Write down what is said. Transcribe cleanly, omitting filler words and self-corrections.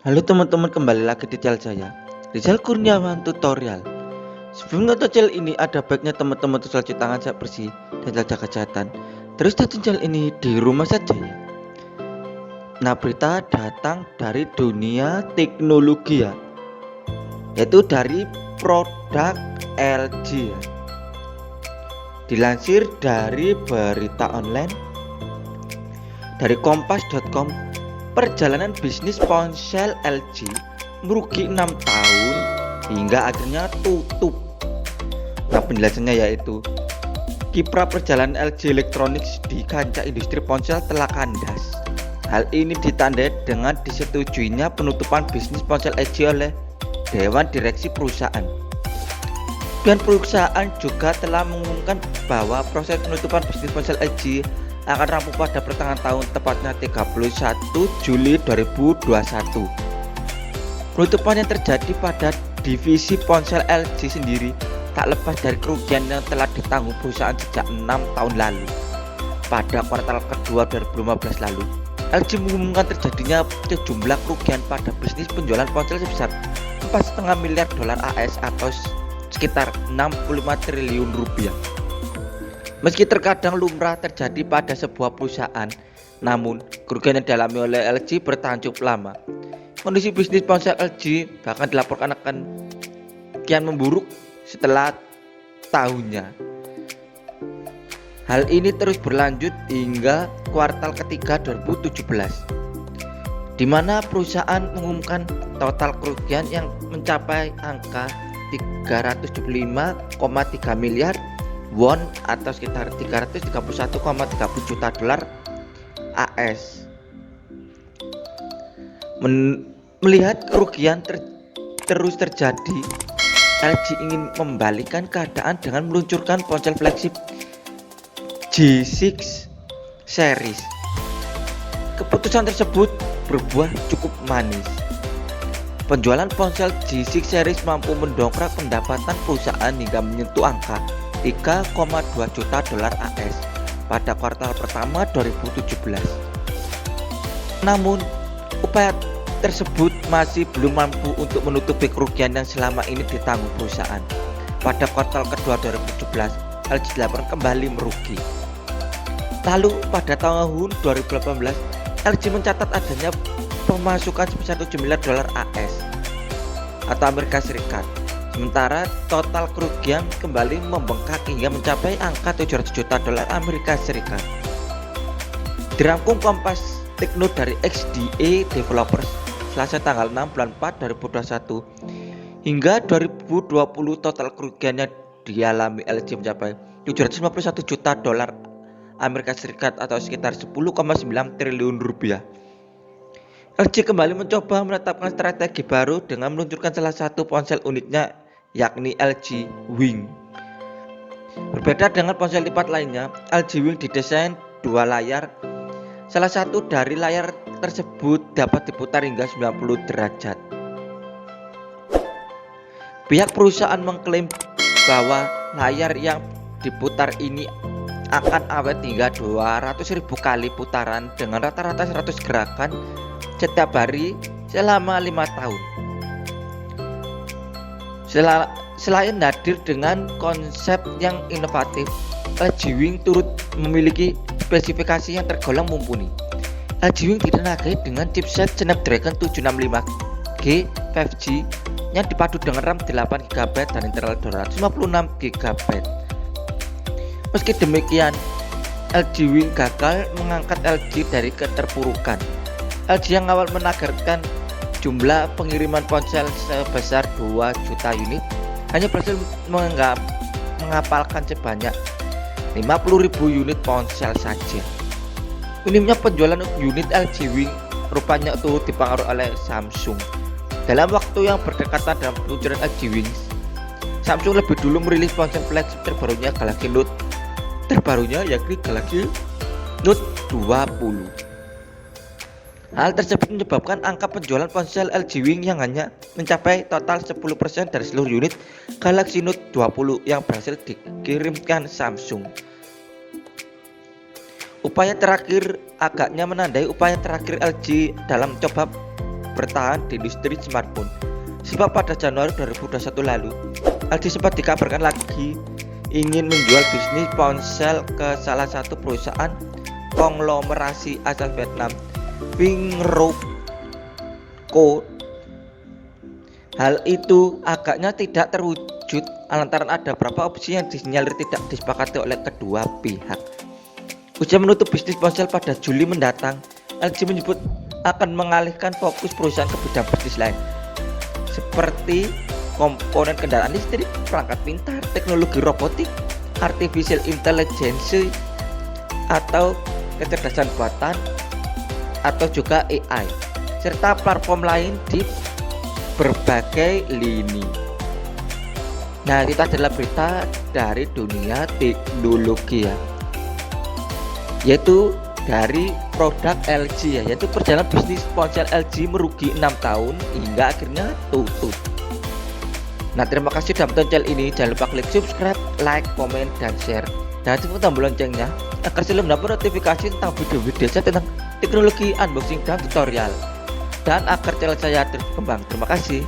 Halo teman-teman, kembali lagi di channel saya, Rizal Kurniawan Tutorial. Sebelum nonton channel ini, ada baiknya teman-teman terus cuci tangan sampai bersih dan jaga kesehatan. Terus tonton channel ini di rumah saja ya. Nah, berita datang dari dunia teknologi ya, yaitu dari produk LG ya. Dilansir dari berita online dari kompas.com, perjalanan bisnis ponsel LG merugi 6 tahun hingga akhirnya tutup. Nah, penjelasannya yaitu kiprah perjalanan LG Electronics di kancah industri ponsel telah kandas. Hal ini ditandai dengan disetujuinya penutupan bisnis ponsel LG oleh Dewan Direksi perusahaan. Dan perusahaan juga telah mengumumkan bahwa proses penutupan bisnis ponsel LG akan rampung pada pertengahan tahun, tepatnya 31 Juli 2021. Penutupan yang terjadi pada divisi ponsel LG sendiri tak lepas dari kerugian yang telah ditanggung perusahaan sejak 6 tahun lalu. Pada kuartal kedua 2015 lalu, LG mengumumkan terjadinya sejumlah kerugian pada bisnis penjualan ponsel sebesar 4,5 miliar dolar AS atau sekitar 65 triliun rupiah. Meski terkadang lumrah terjadi pada sebuah perusahaan, namun kerugian yang dialami oleh LG bertahan cukup lama. Kondisi bisnis ponsel LG bahkan dilaporkan akan kian memburuk setelah tahunnya. Hal ini terus berlanjut hingga kuartal ketiga 2017, di mana perusahaan mengumumkan total kerugian yang mencapai angka 375,3 miliar won atau sekitar 331,30 juta dolar AS. Melihat kerugian terus terjadi, LG ingin membalikan keadaan dengan meluncurkan ponsel flagship G6 series. Keputusan tersebut berbuah cukup manis. Penjualan ponsel G6 series mampu mendongkrak pendapatan perusahaan hingga menyentuh angka 3,2 juta dolar AS pada kuartal pertama 2017. Namun, upaya tersebut masih belum mampu untuk menutupi kerugian yang selama ini ditanggung perusahaan. Pada kuartal kedua 2017, LG dilaporkan kembali merugi. Lalu pada tahun 2018, LG mencatat adanya pemasukan sebesar 7 miliar dolar AS atau Amerika Serikat. Sementara total kerugian kembali membengkak hingga mencapai angka 700 juta dolar Amerika Serikat. Dirangkum Kompas Tekno dari XDA Developers Selasa tanggal 6 bulan 4 2021, hingga 2020 total kerugian yang dialami LG mencapai 751 juta dolar Amerika Serikat atau sekitar 10,9 triliun rupiah. LG kembali mencoba menetapkan strategi baru dengan meluncurkan salah satu ponsel uniknya, yakni LG Wing. Berbeda dengan ponsel lipat lainnya, LG Wing didesain dua layar. Salah satu dari layar tersebut dapat diputar hingga 90 derajat. Pihak perusahaan mengklaim bahwa layar yang diputar ini akan awet hingga 200.000 kali putaran dengan rata-rata 100 gerakan setiap hari selama 5 tahun. Selain hadir dengan konsep yang inovatif, LG Wing turut memiliki spesifikasi yang tergolong mumpuni. LG Wing ditenagai dengan chipset Snapdragon 765G 5G yang dipadu dengan RAM 8GB dan internal 256GB. Meski demikian, LG Wing gagal mengangkat LG dari keterpurukan. LG yang awal menargetkan jumlah pengiriman ponsel sebesar 2 juta unit hanya berhasil mengapalkan sebanyak 50.000 unit ponsel saja. Minimnya penjualan unit LG Wing rupanya turut dipengaruhi oleh Samsung. Dalam waktu yang berdekatan dengan peluncuran LG Wing, Samsung lebih dulu merilis ponsel flagship terbarunya yakni Galaxy Note 20. Hal tersebut menyebabkan angka penjualan ponsel LG Wing yang hanya mencapai total 10% dari seluruh unit Galaxy Note 20 yang berhasil dikirimkan Samsung. Upaya terakhir agaknya menandai upaya terakhir LG dalam mencoba bertahan di industri smartphone. Sebab pada Januari 2021 lalu, LG sempat dikabarkan lagi ingin menjual bisnis ponsel ke salah satu perusahaan konglomerasi asal Vietnam, Vingroco. Hal itu agaknya tidak terwujud lantaran ada beberapa opsi yang disinyalir tidak disepakati oleh kedua pihak. Usai menutup bisnis ponsel pada Juli mendatang, LG menyebut akan mengalihkan fokus perusahaan ke bidang bisnis lain, seperti komponen kendaraan listrik, perangkat pintar, teknologi robotik, artificial intelligence, atau kecerdasan buatan, atau juga AI, serta platform lain di berbagai lini. Nah, itu adalah berita dari dunia teknologi ya, yaitu dari produk LG ya, yaitu perjalanan bisnis ponsel LG merugi 6 tahun hingga akhirnya tutup. Nah, terima kasih sudah menonton channel ini. Jangan lupa klik subscribe, like, komen, dan share, dan tekan tombol loncengnya agar selalu mendapat notifikasi tentang video-video saya tentang teknologi, unboxing, dan tutorial, dan agar channel saya terus berkembang. Terima kasih.